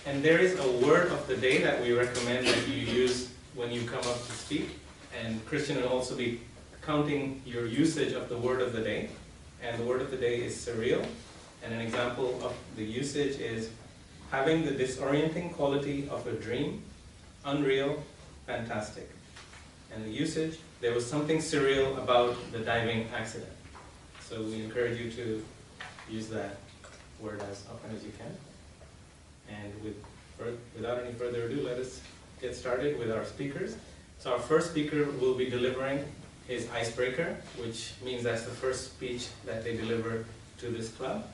And there is a word of the day that we recommend that you use when you come up to speak. And Christian will also be counting your usage of the word of the day. And the word of the day is surreal. And an example of the usage is having the disorienting quality of a dream, unreal, fantastic. And the usage, there was something surreal about the diving accident. So we encourage you to use that word as often as you can. And without any further ado, let us get started with our speakers. So our first speaker will be delivering his Icebreaker, which means that's the first speech that they deliver to this club.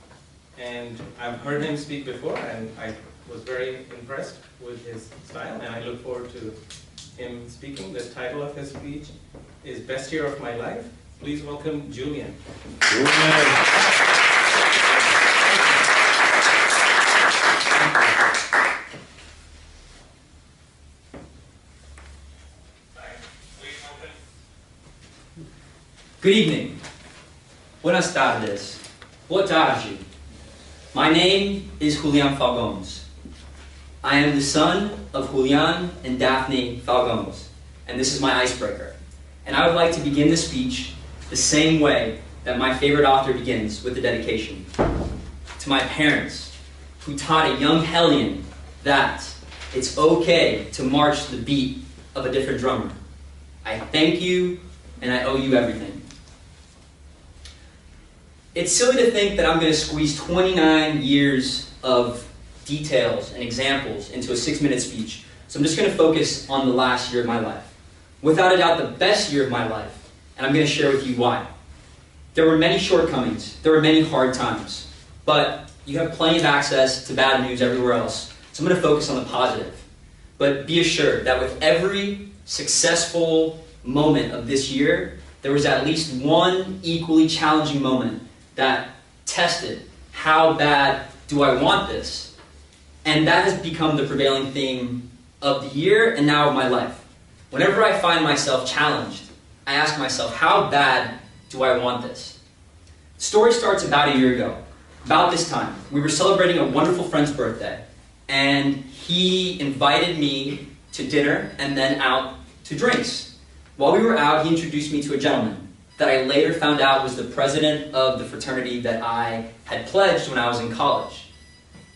And I've heard him speak before, and I was very impressed with his style, and I look forward to him speaking. The title of his speech is Best Year of My Life. Please welcome Julián. Good evening. Buenas tardes. Boa tarde. My name is Julián Falgóns. I am the son of Julián and Daphne Falgóns, and this is my icebreaker. And I would like to begin the speech the same way that my favorite author begins, with the dedication. To my parents, who taught a young hellion that it's okay to march to the beat of a different drummer. I thank you, and I owe you everything. It's silly to think that I'm going to squeeze 29 years of details and examples into a 6-minute speech, so I'm just going to focus on the last year of my life. Without a doubt, the best year of my life, and I'm going to share with you why. There were many shortcomings, there were many hard times, but you have plenty of access to bad news everywhere else, so I'm going to focus on the positive. But be assured that with every successful moment of this year, there was at least one equally challenging moment that tested how bad do I want this? And that has become the prevailing theme of the year and now of my life. Whenever I find myself challenged, I ask myself, how bad do I want this? The story starts about a year ago. About this time, we were celebrating a wonderful friend's birthday, and he invited me to dinner and then out to drinks. While we were out, he introduced me to a gentleman that I later found out was the president of the fraternity that I had pledged when I was in college.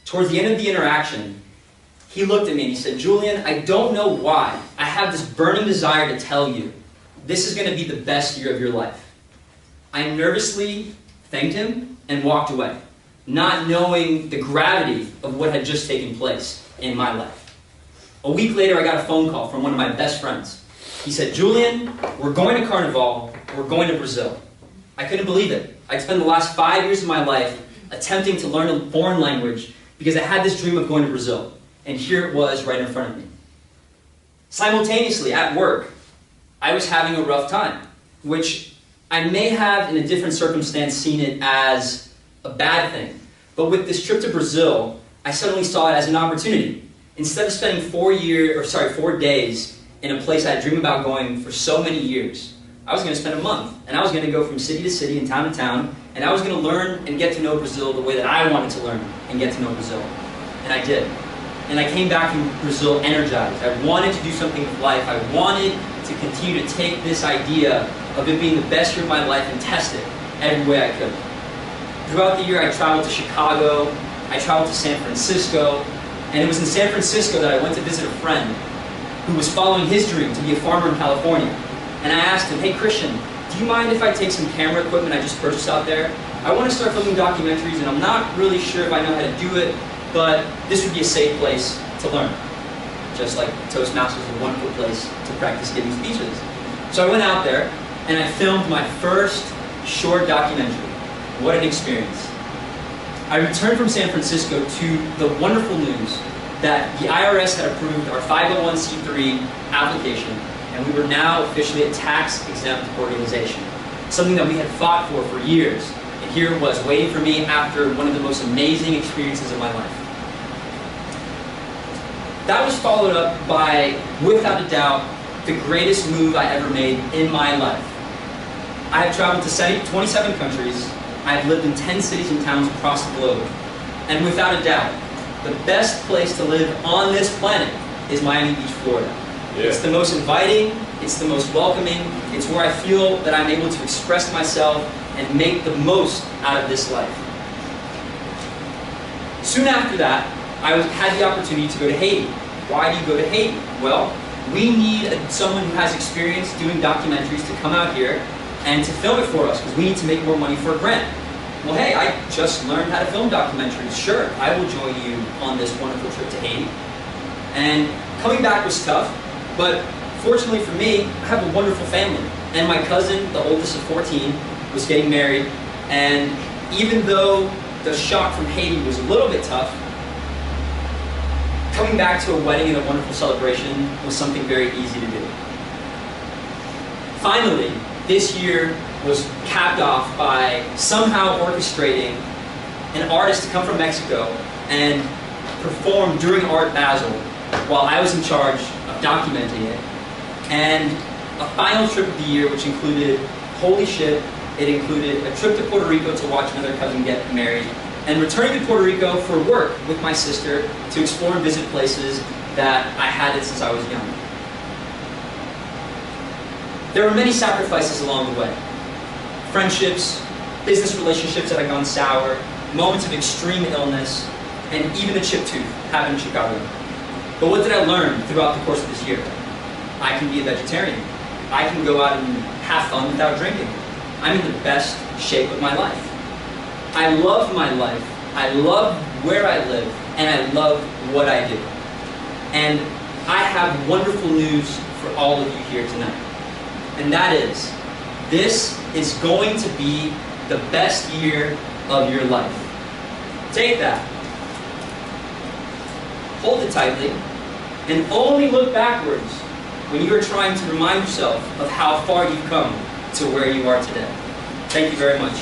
Towards the end of the interaction, he looked at me and he said, Julián, I don't know why. I have this burning desire to tell you, this is going to be the best year of your life. I nervously thanked him and walked away, not knowing the gravity of what had just taken place in my life. A week later, I got a phone call from one of my best friends. He said, Julián, we're going to Carnival, we're going to Brazil. I couldn't believe it. I'd spent the last 5 years of my life attempting to learn a foreign language because I had this dream of going to Brazil. And here it was right in front of me. Simultaneously, at work, I was having a rough time, which I may have, in a different circumstance, seen it as a bad thing. But with this trip to Brazil, I suddenly saw it as an opportunity. Instead of spending 4 days in a place I dreamed about going for so many years, I was going to spend a month, and I was going to go from city to city and town to town, and I was going to learn and get to know Brazil the way that I wanted to learn and get to know Brazil. And I did. And I came back from Brazil energized. I wanted to do something with life. I wanted to continue to take this idea of it being the best year of my life and test it every way I could. Throughout the year, I traveled to Chicago, I traveled to San Francisco, and it was in San Francisco that I went to visit a friend who was following his dream to be a farmer in California. And I asked him, hey Christian, do you mind if I take some camera equipment I just purchased out there? I want to start filming documentaries and I'm not really sure if I know how to do it, but this would be a safe place to learn. Just like Toastmasters is a wonderful place to practice giving speeches. So I went out there and I filmed my first short documentary. What an experience. I returned from San Francisco to the wonderful news that the IRS had approved our 501c3 application, and we were now officially a tax-exempt organization, something that we had fought for years. And here it was, waiting for me after one of the most amazing experiences of my life. That was followed up by, without a doubt, the greatest move I ever made in my life. I have traveled to 27 countries. I have lived in 10 cities and towns across the globe. And without a doubt, the best place to live on this planet is Miami Beach, Florida. Yeah. It's the most inviting, it's the most welcoming, it's where I feel that I'm able to express myself and make the most out of this life. Soon after that, I had the opportunity to go to Haiti. Why do you go to Haiti? Well, we need someone who has experience doing documentaries to come out here and to film it for us, because we need to make more money for a grant. Well, hey, I just learned how to film documentaries. Sure, I will join you on this wonderful trip to Haiti. And coming back was tough, but fortunately for me, I have a wonderful family. And my cousin, the oldest of 14, was getting married. And even though the shock from Haiti was a little bit tough, coming back to a wedding and a wonderful celebration was something very easy to do. Finally, this year was capped off by somehow orchestrating an artist to come from Mexico and perform during Art Basel while I was in charge of documenting it. And a final trip of the year, which included, holy shit, it included a trip to Puerto Rico to watch another cousin get married, and returning to Puerto Rico for work with my sister to explore and visit places that I hadn't since I was young. There were many sacrifices along the way. Friendships, business relationships that had gone sour, moments of extreme illness, and even a chipped tooth happened in Chicago. But what did I learn throughout the course of this year? I can be a vegetarian. I can go out and have fun without drinking. I'm in the best shape of my life. I love my life, I love where I live, and I love what I do. And I have wonderful news for all of you here tonight. And that is, this is going to be the best year of your life. Take that. Hold it tightly, and only look backwards when you are trying to remind yourself of how far you've come to where you are today. Thank you very much.